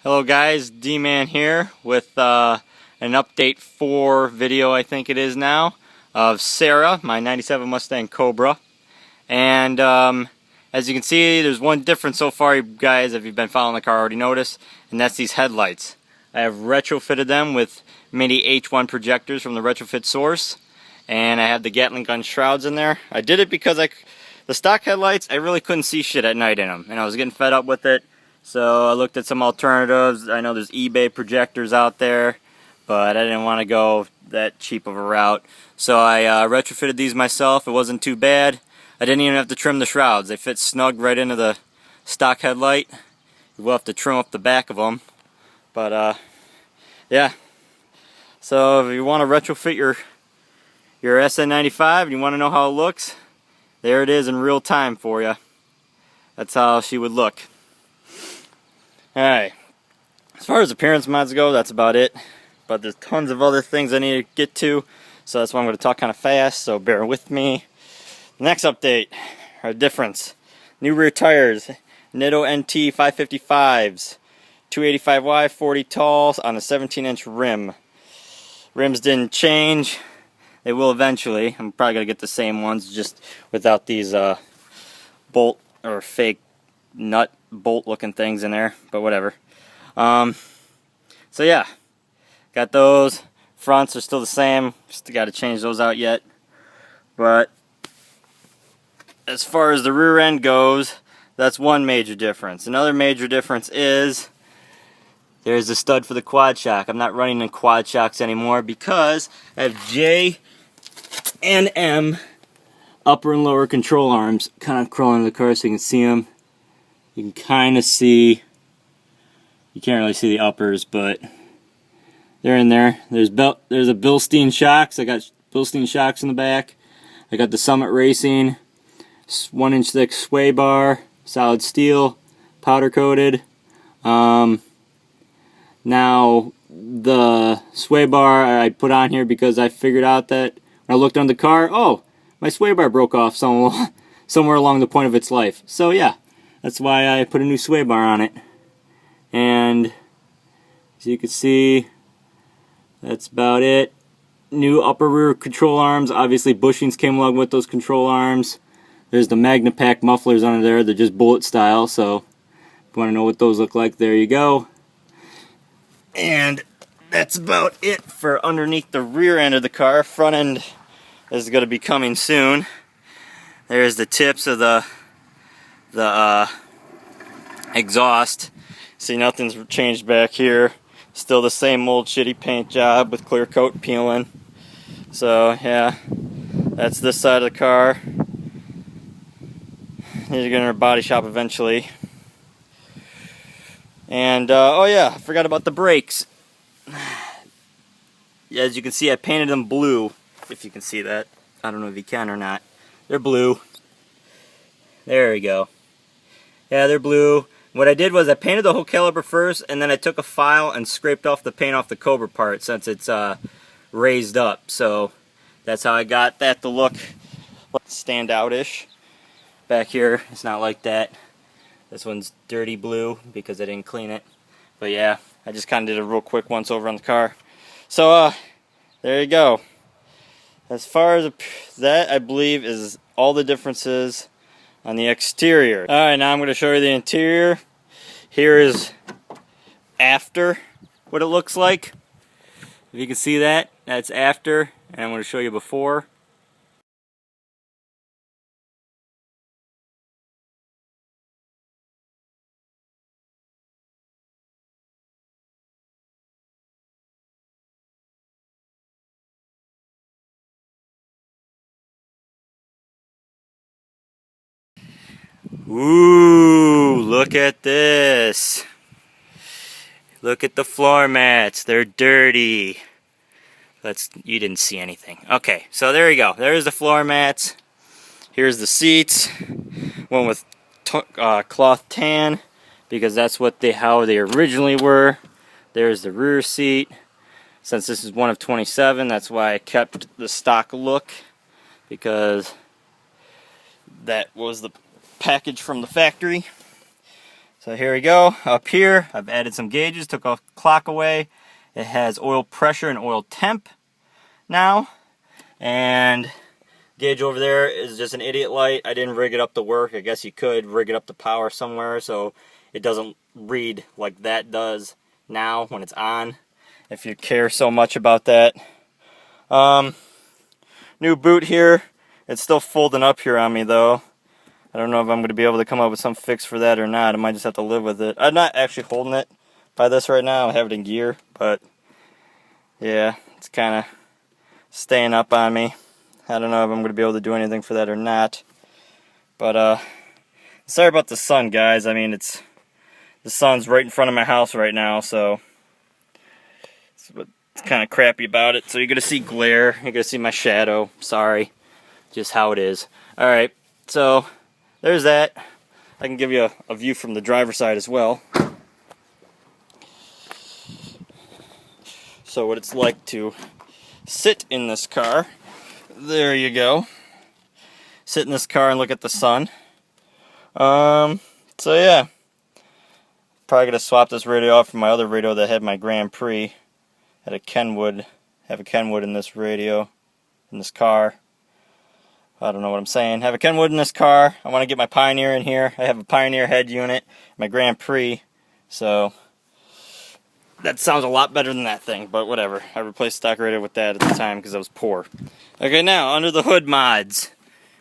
Hello guys, D-Man here with an update 4 video, I think it is now, of Sarah, my 97 Mustang Cobra. And as you can see, there's one difference so far, you guys, if you've been following the car, already noticed, and that's these headlights. I have retrofitted them with mini H1 projectors from the retrofit source, and I have the Gatling gun shrouds in there. I did it because the stock headlights, I really couldn't see shit at night in them, and I was getting fed up with it. So I looked at some alternatives. I know there's eBay projectors out there, but I didn't want to go that cheap of a route. So I retrofitted these myself. It wasn't too bad. I didn't even have to trim the shrouds. They fit snug right into the stock headlight. We'll have to trim up the back of them. But yeah. So if you want to retrofit your SN95 and you want to know how it looks, there it is in real time for you. That's how she would look. Alright, as far as appearance mods go, that's about it. But there's tons of other things I need to get to, so that's why I'm going to talk kind of fast, so bear with me. The next update, or difference. New rear tires, Nitto NT 555s, 285 wide, 40 tall, on a 17-inch rim. Rims didn't change. They will eventually. I'm probably going to get the same ones, just without these bolt or fake nut bolt looking things in there, but whatever. So yeah, got those. Fronts are still the same, just got to change those out yet. But as far as the rear end goes, that's one major difference. Another major difference is there's a stud for the quad shock. I'm not running in quad shocks anymore because I have J and M upper and lower control arms kind of crawling into the car so you can see them. You can kind of see, you can't really see the uppers, but they're in there. There's a Bilstein shocks. I got Bilstein shocks in the back. I got the Summit Racing 1-inch thick sway bar, solid steel, powder coated. Now the sway bar I put on here because I figured out that when I looked on the car, oh, my sway bar broke off somewhere along the point of its life. So yeah. That's why I put a new sway bar on it. And as you can see, that's about it. New upper rear control arms. Obviously bushings came along with those control arms. There's the Magnapack mufflers under there. They're just bullet style, so if you want to know what those look like, there you go. And that's about it for underneath the rear end of the car. Front end is going to be coming soon. There's the tips of the exhaust. See, nothing's changed back here. Still the same old shitty paint job with clear coat peeling. So yeah, that's this side of the car. Need to get in our body shop eventually. And oh yeah, I forgot about the brakes. Yeah, as you can see, I painted them blue. If you can see that, I don't know if you can or not. They're blue. There we go. Yeah, they're blue. What I did was I painted the whole caliper first, and then I took a file and scraped off the paint off the Cobra part since it's raised up. So that's how I got that to look standout-ish. Back here, it's not like that. This one's dirty blue because I didn't clean it. But yeah, I just kind of did a real quick once over on the car. So there you go. As far as that, I believe is all the differences on the exterior. Alright, now I'm going to show you the interior. Here is after what it looks like. If you can see that, that's after. And I'm going to show you before. Ooh, look at this. Look at the floor mats. They're dirty. You didn't see anything. Okay, so there you go. There's the floor mats. Here's the seats. One with cloth tan because that's how they originally were. There's the rear seat. Since this is one of 27, that's why I kept the stock look, because that was the package from the factory. So here we go. Up here, I've added some gauges, took a clock away. It has oil pressure and oil temp now. And gauge over there is just an idiot light. I didn't rig it up to work. I guess you could rig it up to power somewhere so it doesn't read like that does now when it's on, if you care so much about that. New boot here. It's still folding up here on me though. I don't know if I'm going to be able to come up with some fix for that or not. I might just have to live with it. I'm not actually holding it by this right now. I have it in gear, but yeah, it's kind of staying up on me. I don't know if I'm going to be able to do anything for that or not. But sorry about the sun, guys. I mean, the sun's right in front of my house right now, so it's kind of crappy about it. So you're going to see glare. You're going to see my shadow. Sorry. Just how it is. Alright, so there's that. I can give you a view from the driver's side as well. So what it's like to sit in this car. There you go. Sit in this car and look at the sun. So yeah. Probably gonna swap this radio off from my other radio that had my Grand Prix. Had a Kenwood. Have a Kenwood in this radio. In this car. I don't know what I'm saying. Have a Kenwood in this car. I want to get my Pioneer in here. I have a Pioneer head unit, my Grand Prix, so that sounds a lot better than that thing, but whatever. I replaced stock radio with that at the time because I was poor. Okay, now, under the hood mods,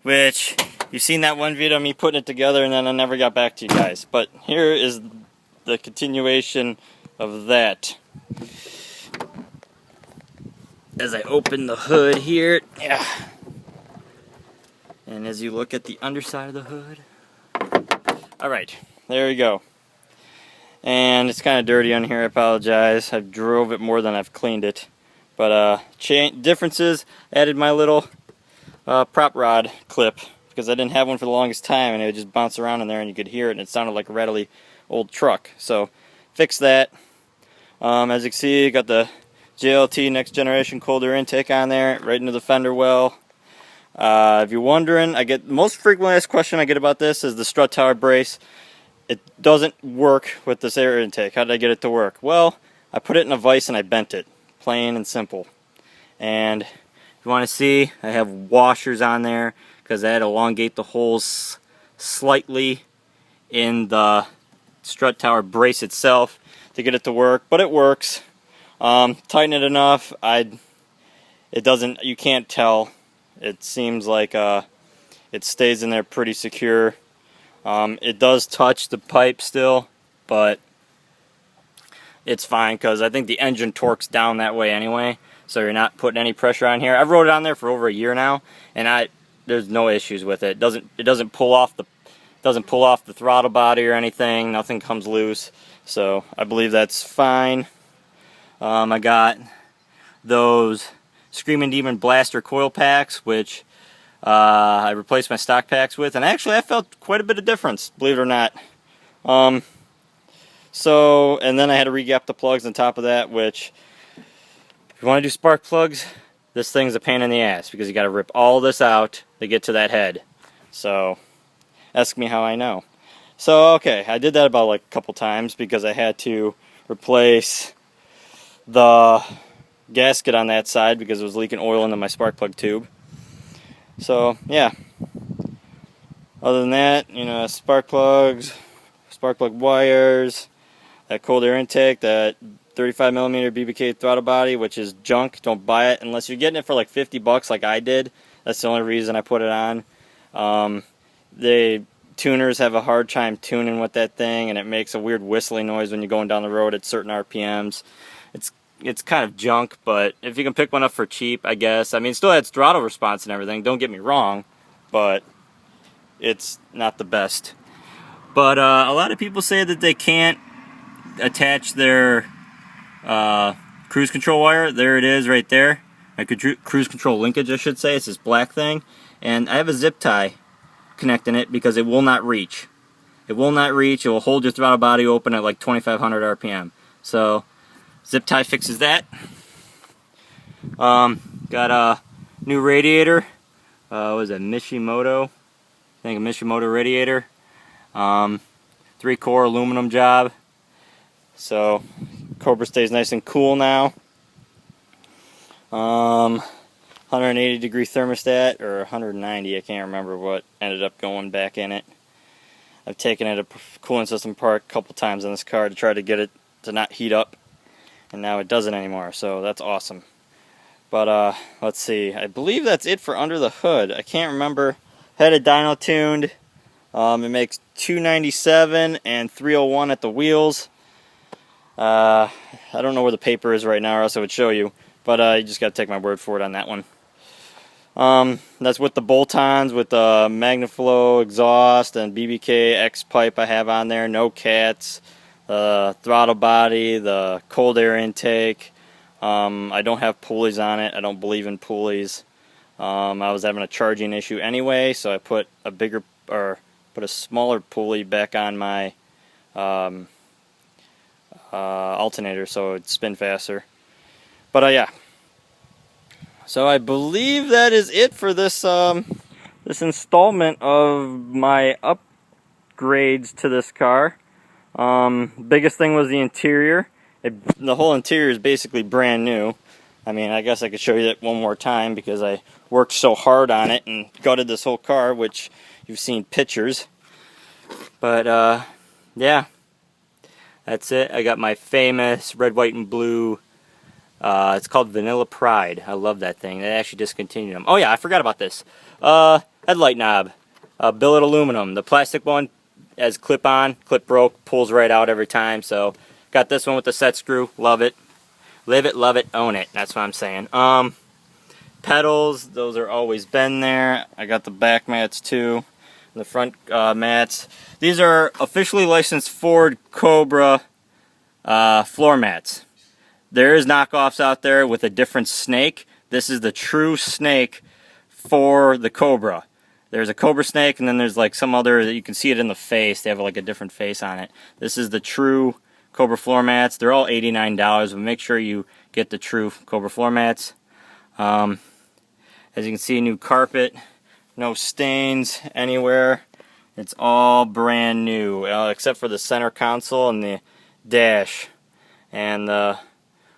which you've seen that one video of me putting it together and then I never got back to you guys. But here is the continuation of that. As I open the hood here, yeah. And as you look at the underside of the hood, alright, there we go. And it's kind of dirty on here, I apologize. I drove it more than I've cleaned it. But differences, added my little prop rod clip, because I didn't have one for the longest time, and it would just bounce around in there and you could hear it, and it sounded like a rattly old truck. So, fix that. As you can see, got the JLT Next Generation cold air intake on there, right into the fender well. If you're wondering, most frequently asked question I get about this is the strut tower brace. It doesn't work with this air intake. How did I get it to work? Well, I put it in a vise and I bent it. Plain and simple. And if you want to see, I have washers on there because I had to elongate the holes slightly in the strut tower brace itself to get it to work, but it works. Tighten it enough. You can't tell. It seems like it stays in there pretty secure. It does touch the pipe still, but it's fine because I think the engine torques down that way anyway, so you're not putting any pressure on here. I've rode it on there for over a year now, and there's no issues with it. It doesn't pull off the throttle body or anything. Nothing comes loose, so I believe that's fine. I got those Screaming Demon Blaster coil packs, which I replaced my stock packs with, and actually I felt quite a bit of difference, believe it or not. And then I had to re-gap the plugs on top of that, which, if you want to do spark plugs, this thing's a pain in the ass, because you got to rip all this out to get to that head. So, ask me how I know. So, okay, I did that about like a couple times, because I had to replace the gasket on that side because it was leaking oil into my spark plug tube. So yeah, other than that, you know, spark plug wires, that cold air intake, that 35mm BBK throttle body, which is junk. Don't buy it unless you're getting it for like 50 bucks like I did. That's the only reason I put it on. The tuners have a hard time tuning with that thing, and it makes a weird whistling noise when you're going down the road at certain RPMs. It's kind of junk, but if you can pick one up for cheap, I guess. I mean, it still has throttle response and everything, don't get me wrong, but it's not the best. But a lot of people say that they can't attach their cruise control wire. There it is right there. My cruise control linkage, I should say. It's this black thing. And I have a zip tie connecting it because it will not reach. It will not reach. It will hold your throttle body open at like 2,500 RPM. So zip tie fixes that. Got a new radiator. What was it, Mishimoto? I think a Mishimoto radiator. 3-core aluminum job. So Cobra stays nice and cool now. 180 degree thermostat, or 190, I can't remember what ended up going back in it. I've taken it a cooling system apart a couple times on this car to try to get it to not heat up, and now it doesn't anymore, so that's awesome. But let's see, I believe that's it for under the hood. I can't remember. Had a dyno tuned. It makes 297 and 301 at the wheels. I don't know where the paper is right now, or else I would show you. But you just got to take my word for it on that one. That's with the bolt-ons, with the MagnaFlow exhaust and BBK X pipe I have on there. No cats. The throttle body, the cold air intake. I don't have pulleys on it. I don't believe in pulleys. I was having a charging issue anyway, so I put a smaller pulley back on my alternator so it'd spin faster. But yeah, so I believe that is it for this this installment of my upgrades to this car. Biggest thing was the interior. The whole interior is basically brand new. I mean, I guess I could show you that one more time because I worked so hard on it and gutted this whole car, which you've seen pictures. But yeah, that's it. I got my famous red, white, and blue. It's called Vanilla Pride. I love that thing. They actually discontinued them. Oh yeah, I forgot about this. Headlight knob, billet aluminum. The plastic one has clip-on, clip broke, pulls right out every time. So got this one with the set screw. Love it. Live it, love it, own it. That's what I'm saying. Pedals, those are always been there. I got the back mats too. The front mats. These are officially licensed Ford Cobra floor mats. There is knockoffs out there with a different snake. This is the true snake for the Cobra. There's a Cobra snake, and then there's like some other that you can see it in the face. They have like a different face on it. This is the true Cobra floor mats. They're all $89, but make sure you get the true Cobra floor mats. As you can see, new carpet, no stains anywhere. It's all brand new, except for the center console and the dash. And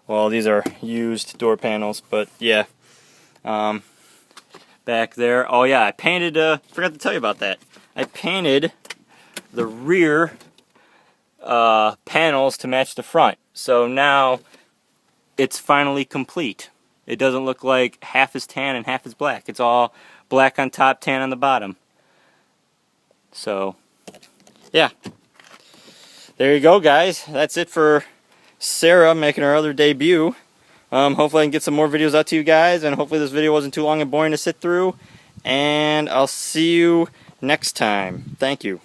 well, these are used door panels, but yeah. Back there, oh yeah, I painted, forgot to tell you about that. I painted the rear panels to match the front. So now it's finally complete. It doesn't look like half is tan and half is black. It's all black on top, tan on the bottom. So, yeah. There you go, guys. That's it for Sarah making her other debut. Hopefully I can get some more videos out to you guys, and hopefully this video wasn't too long and boring to sit through. And I'll see you next time. Thank you.